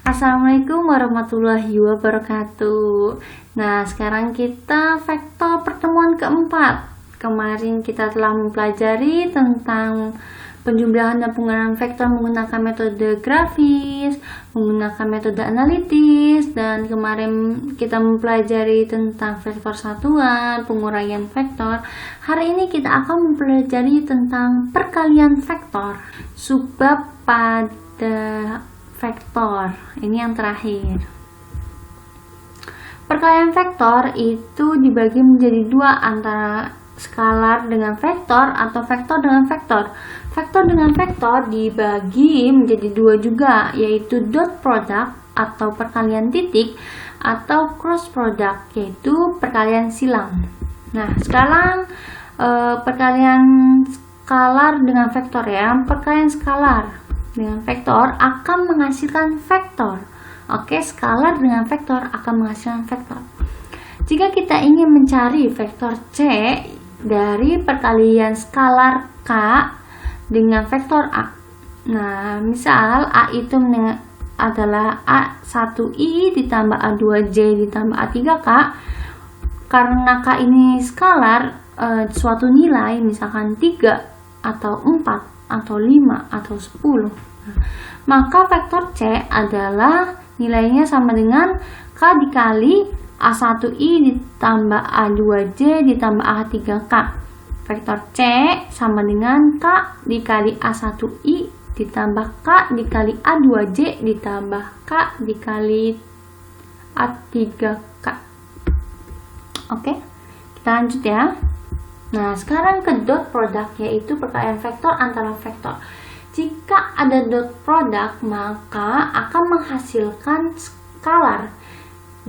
Assalamualaikum warahmatullahi wabarakatuh. Nah, sekarang kita vektor pertemuan keempat. Kemarin kita telah mempelajari tentang penjumlahan dan penggunaan vektor menggunakan metode grafis, menggunakan metode analitis, dan kemarin kita mempelajari tentang vektor satuan, penguraian vektor. Hari ini kita akan mempelajari tentang perkalian vektor, subbab pada vektor. Ini yang terakhir. Perkalian vektor itu dibagi menjadi dua, antara skalar dengan vektor atau vektor dengan vektor. Vektor dengan vektor dibagi menjadi dua juga, yaitu dot product atau perkalian titik atau cross product, yaitu perkalian silang. Nah, sekarang perkalian skalar dengan vektor ya. Perkalian skalar dengan vektor akan menghasilkan vektor. Oke, skalar dengan vektor akan menghasilkan vektor. Jika kita ingin mencari vektor C dari perkalian skalar K dengan vektor A. Nah, misal A itu adalah A1I ditambah A2J ditambah A3K. Karena K ini skalar, suatu nilai misalkan 3 atau 4 atau 5 atau 10. Maka vektor C adalah nilainya sama dengan K dikali A1I ditambah A2J ditambah A3K. Vektor C sama dengan K dikali A1I ditambah K dikali A2J ditambah K dikali A3K. Oke, kita lanjut ya. Nah, sekarang ke dot product, yaitu perkalian vektor antara vektor. Jika ada dot product, maka akan menghasilkan skalar.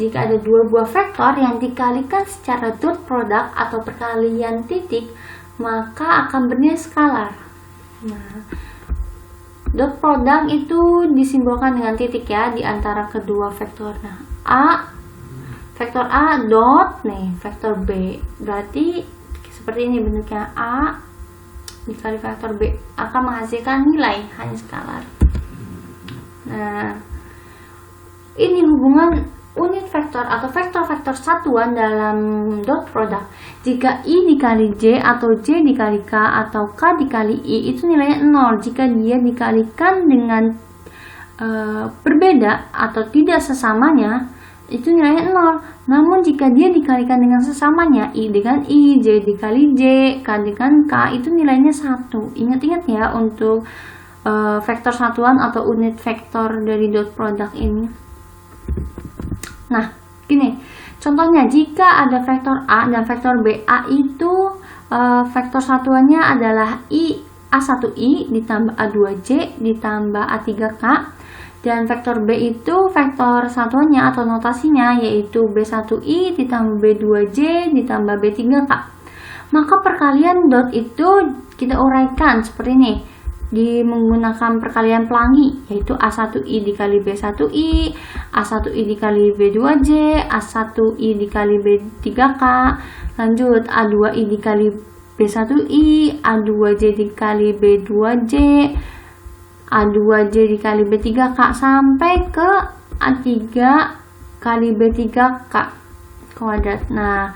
Jika ada dua buah vektor yang dikalikan secara dot product atau perkalian titik, maka akan bernilai skalar. Nah, dot product itu disimbolkan dengan titik ya di antara kedua vektor. Nah, vektor A dot vektor B. Berarti seperti ini bentuknya, A dikali vektor B akan menghasilkan nilai hanya skalar. Nah, ini hubungan unit vektor atau vektor-vektor satuan dalam dot product. Jika I dikali J atau J dikali K atau K dikali I itu nilainya 0 jika dia dikalikan dengan berbeda atau tidak sesamanya, itu nilainya 0. Namun jika dia dikalikan dengan sesamanya, I dengan I, J dikali J, K dengan K, itu nilainya 1. Ingat-ingat ya untuk vektor satuan atau unit vektor dari dot product ini. Nah, gini, contohnya jika ada vektor A dan vektor B. A itu vektor satuannya adalah A1I ditambah A2J ditambah A3K. Dan vektor B itu vektor satuannya atau notasinya yaitu B1I ditambah B2J ditambah B3K. Maka perkalian dot itu kita uraikan seperti ini. Menggunakan perkalian pelangi, yaitu A1I dikali B1I, A1I dikali B2J, A1I dikali B3K, lanjut A2I dikali B1I, A2J dikali B2J, A2J dikali B3K, sampai ke A3 kali B3K kuadrat. Nah,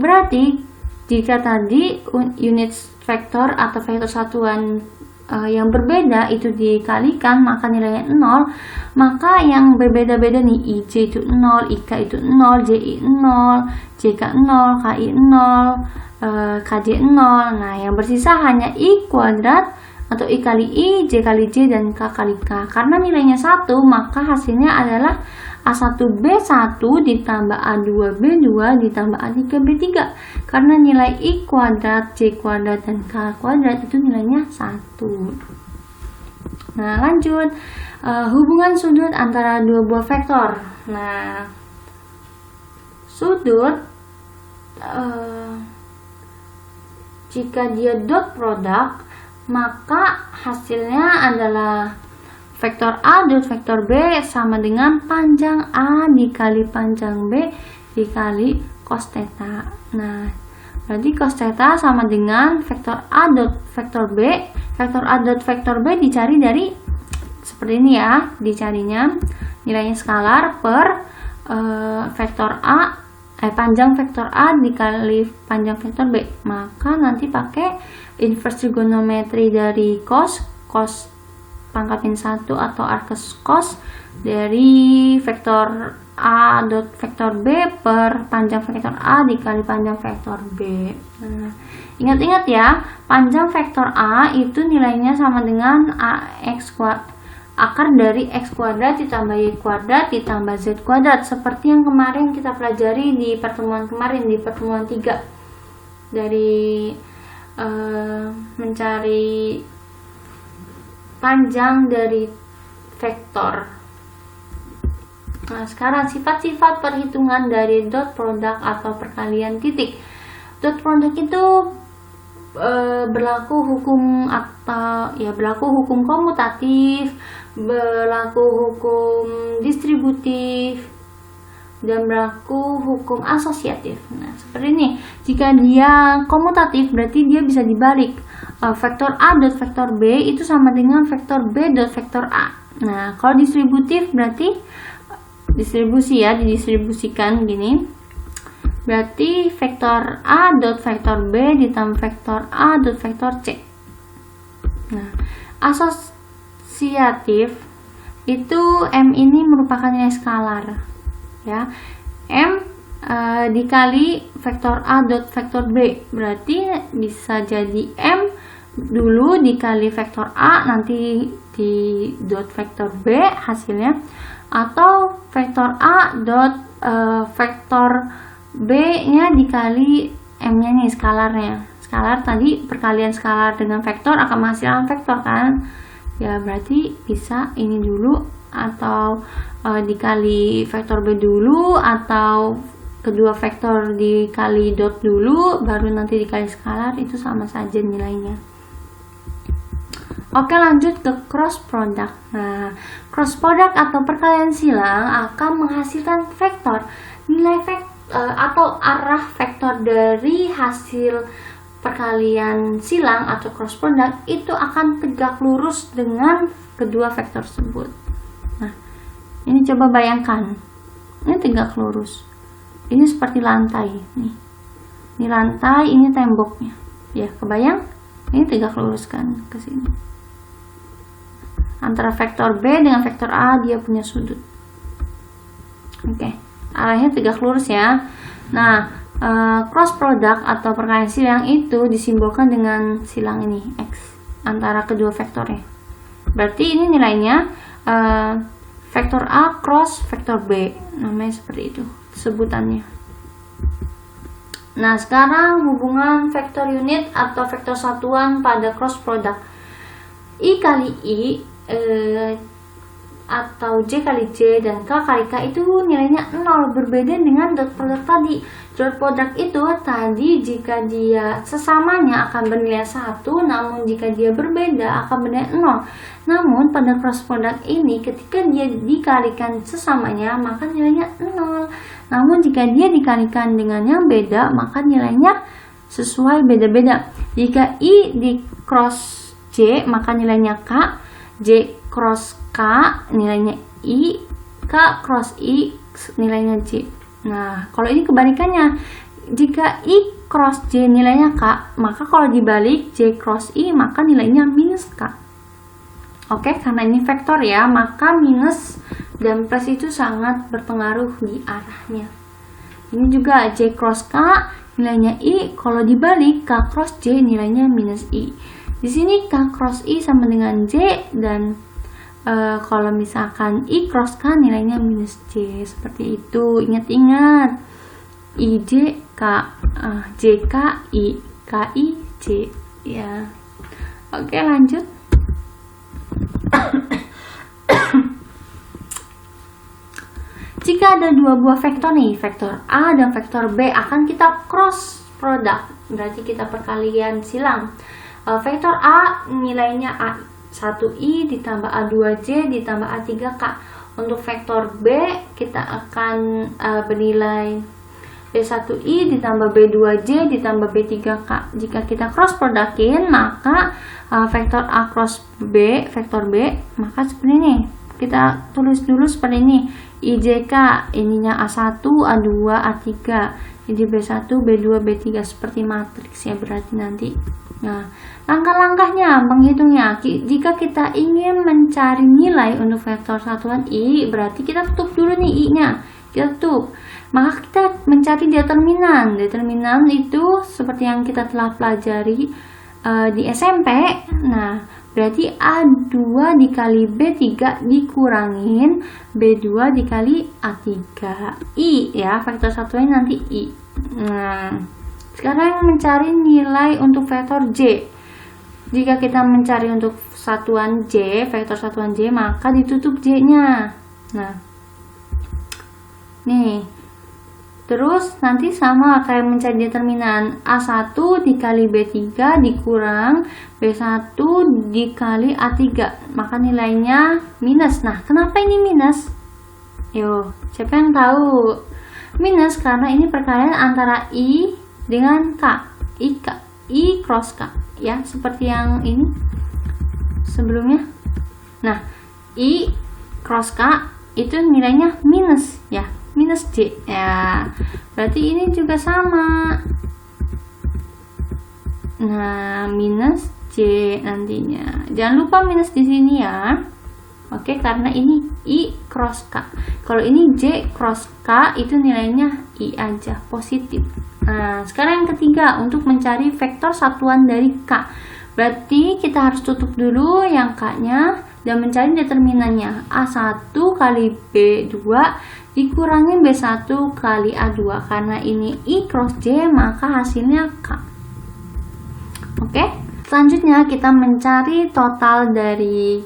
berarti jika tadi unit vektor atau vektor satuan yang berbeda itu dikalikan maka nilainya 0, maka yang berbeda-beda nih, IJ itu 0, IK itu 0, JI 0, JK 0, KI 0, KJ 0. Nah, yang bersisa hanya I kuadrat atau I kali I, J kali J, dan K kali K. Karena nilainya 1, maka hasilnya adalah A1B1 ditambah A2B2 ditambah A3B3. Karena nilai I kuadrat, J kuadrat, dan K kuadrat itu nilainya 1. Nah, lanjut. Hubungan sudut antara dua buah vektor. Nah, sudut jika dia dot product, maka hasilnya adalah vektor A dot vektor B sama dengan panjang A dikali panjang B dikali cos theta. Nah, berarti cos theta sama dengan vektor A dot vektor B. Vektor A dot vektor B dicari dari seperti ini ya, dicarinya nilainya skalar per vektor A, panjang vektor A dikali panjang vektor B. Maka nanti pakai inverse trigonometri dari cos pangkat min 1 atau arcus cos dari vektor A dot vektor B per panjang vektor A dikali panjang vektor B. Nah, ingat-ingat ya, panjang vektor A itu nilainya sama dengan akar dari x kuadrat ditambah y kuadrat ditambah z kuadrat, seperti yang kemarin kita pelajari di pertemuan kemarin, di pertemuan 3, dari mencari panjang dari vektor. Nah, sekarang sifat-sifat perhitungan dari dot product atau perkalian titik. Dot product itu berlaku hukum komutatif, berlaku hukum distributif, dan berlaku hukum asosiatif. Nah, seperti ini. Jika dia komutatif berarti dia bisa dibalik. Vektor A dot vektor B itu sama dengan vektor B dot vektor A. Nah, kalau distributif berarti distribusi ya, didistribusikan gini. Berarti vektor A dot vektor B ditambah vektor A dot vektor C. Nah, asosiatif itu M ini merupakan nilai skalar ya. M dikali vektor A dot vektor B, berarti bisa jadi M dulu dikali vektor A nanti di dot vektor B hasilnya, atau vektor A dot vektor B nya dikali M nya nih, skalarnya. Skalar tadi perkalian skalar dengan vektor akan menghasilkan vektor kan ya, berarti bisa ini dulu atau dikali vektor B dulu, atau kedua vektor dikali dot dulu baru nanti dikali skalar, itu sama saja nilainya. Oke, lanjut ke cross product. Nah, cross product atau perkalian silang akan menghasilkan vektor. Nilai atau arah vektor dari hasil perkalian silang atau cross product itu akan tegak lurus dengan kedua vektor tersebut. Nah, ini coba bayangkan. Ini tegak lurus. Ini seperti lantai nih. Ini lantai, ini temboknya. Ya, kebayang? Ini tegak lurus kan ke sini. Antara vektor B dengan vektor A dia punya sudut. Oke, arahnya tegak lurus ya. Nah, cross product atau perkalian silang itu disimbolkan dengan silang ini X antara kedua vektornya. Berarti ini nilainya vektor A cross vektor B, namanya seperti itu sebutannya. Nah, sekarang hubungan vektor unit atau vektor satuan pada cross product. I kali I atau J kali J dan K kali K itu nilainya 0, berbeda dengan dot product tadi. Dot product itu tadi jika dia sesamanya akan bernilai 1, namun jika dia berbeda akan bernilai 0. Namun pada cross product ini ketika dia dikalikan sesamanya maka nilainya 0. Namun jika dia dikalikan dengan yang beda maka nilainya sesuai beda-beda. Jika I di cross J maka nilainya K, J cross K nilainya I, K cross I nilainya J. Nah, kalau ini kebalikannya. Jika I cross J nilainya K, maka kalau dibalik J cross I maka nilainya minus K. Oke, karena ini vektor ya, maka minus dan plus itu sangat berpengaruh di arahnya. Ini juga J cross K nilainya I, kalau dibalik K cross J nilainya minus I. Di sini K cross I sama dengan J, dan kalau misalkan I cross K nilainya minus J, seperti itu. Ingat-ingat, I J K, J K I, K I J ya. Oke, lanjut. Jika ada dua buah vektor nih, vektor A dan vektor B, akan kita cross product, berarti kita perkalian silang. Vektor A nilainya A1I ditambah A2J ditambah A3K. Untuk vektor B kita akan bernilai B1I ditambah B2J ditambah B3K. Jika kita cross productin maka vektor A cross B, vektor B, maka seperti ini. kita tulis dulu seperti ini. IJK ininya A1, A2, A3. Jadi B1, B2, B3 seperti matriks ya berarti nanti. Nah, langkah-langkahnya menghitungnya. Jika kita ingin mencari nilai untuk vektor satuan I, berarti kita tutup dulu nih I-nya. Kita tutup. Maka kita mencari determinan. Determinan itu seperti yang kita telah pelajari di SMP. Nah, berarti A2 dikali B3 dikurangin B2 dikali A3. I ya, vektor satuannya nanti I. Nah, sekarang mencari nilai untuk vektor J. Jika kita mencari untuk satuan J, vektor satuan J, maka ditutup J-nya. Nah, nih. Terus nanti sama kayak mencari determinan A1 dikali B3 dikurang B1 dikali A3. Maka nilainya minus. Nah, kenapa ini minus? Yo, siapa yang tahu? Minus karena ini perkalian antara I dengan K. I cross K. Ya, seperti yang ini sebelumnya. Nah, I cross K itu nilainya minus ya. Minus J ya, berarti ini juga sama. Nah, minus J nantinya. Jangan lupa minus di sini ya. Oke, karena ini I cross K. Kalau ini J cross K itu nilainya I aja, positif. Nah, sekarang yang ketiga untuk mencari vektor satuan dari K. Berarti kita harus tutup dulu yang K-nya dan mencari determinannya. A1 kali B2 dikurangin B1 kali A2. Karena ini I cross J, maka hasilnya K. Oke, selanjutnya kita mencari total dari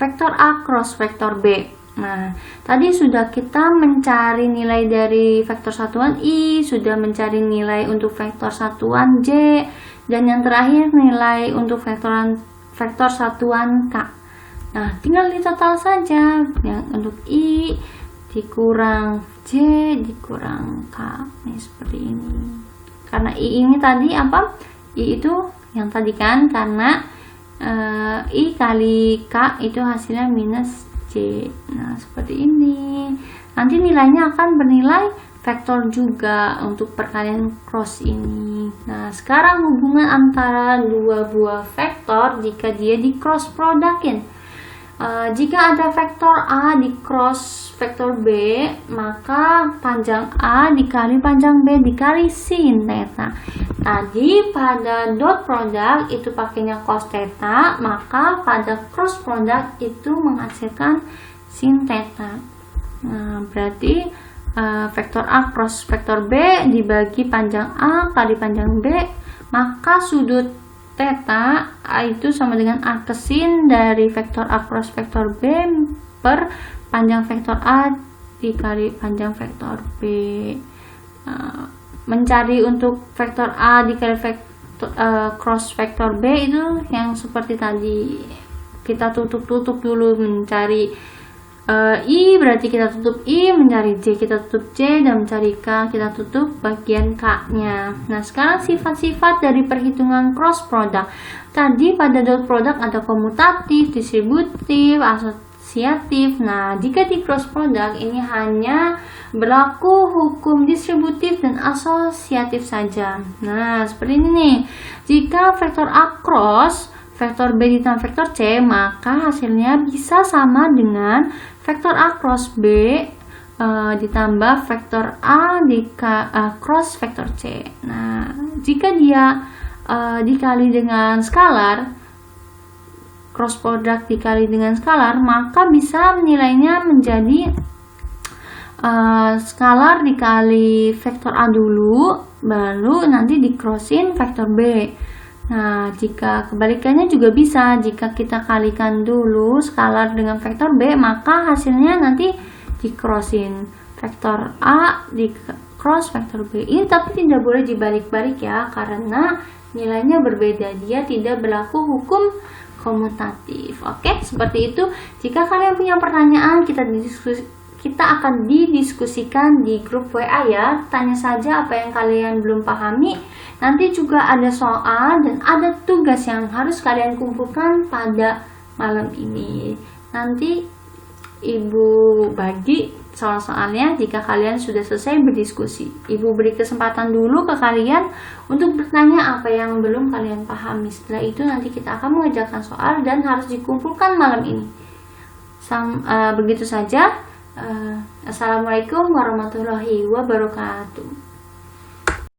vektor A cross vektor B. Nah, tadi sudah kita mencari nilai dari vektor satuan I, sudah mencari nilai untuk vektor satuan J, dan yang terakhir nilai untuk vektor satuan K. Nah, tinggal ditotal saja. Yang untuk I dikurang J dikurang K. Nih seperti ini. Karena I ini tadi apa? I itu yang tadi kan, karena I kali K itu hasilnya minus J. Nah, seperti ini. Nanti nilainya akan bernilai vektor juga untuk perkalian cross ini. Nah, sekarang hubungan antara dua buah vektor jika dia di cross productin. Jika ada vektor A di cross vektor B, maka panjang A dikali panjang B dikali sin theta. Tadi pada dot product itu pakainya cos theta, maka pada cross product itu menghasilkan sin theta. Nah, berarti vektor A cross vektor B dibagi panjang A kali panjang B, maka sudut theta A itu sama dengan A sin dari vektor A cross vektor B per panjang vektor A dikali panjang vektor B. Mencari untuk vektor A dikali vektor cross vektor B itu yang seperti tadi, kita tutup dulu mencari I, berarti kita tutup I, mencari J kita tutup J, dan mencari K kita tutup bagian K-nya. Nah, sekarang sifat-sifat dari perhitungan cross product. Tadi pada dot product ada komutatif, distributif, asosiatif. Nah, jika di cross product ini hanya berlaku hukum distributif dan asosiatif saja. Nah, seperti ini nih. Jika vektor A cross vektor B ditambah vektor C, maka hasilnya bisa sama dengan vektor A cross B ditambah vektor A cross vektor C. Nah, jika dia dikali dengan skalar, cross product dikali dengan skalar, maka bisa nilainya menjadi skalar dikali vektor A dulu, baru nanti di-crossin vektor B. Nah, jika kebalikannya juga bisa, jika kita kalikan dulu skalar dengan vektor B, maka hasilnya nanti di-crossin vektor A di cross vektor B. Ini tapi tidak boleh dibalik-balik ya, karena nilainya berbeda, dia tidak berlaku hukum komutatif. Oke, seperti itu. Jika kalian punya pertanyaan, kita akan didiskusikan di grup WA ya. Tanya saja apa yang kalian belum pahami. Nanti juga ada soal dan ada tugas yang harus kalian kumpulkan pada malam ini. Nanti Ibu bagi soal-soalnya jika kalian sudah selesai berdiskusi. Ibu beri kesempatan dulu ke kalian untuk bertanya apa yang belum kalian pahami. Setelah itu nanti kita akan mengerjakan soal dan harus dikumpulkan malam ini. Begitu saja. Assalamualaikum warahmatullahi wabarakatuh.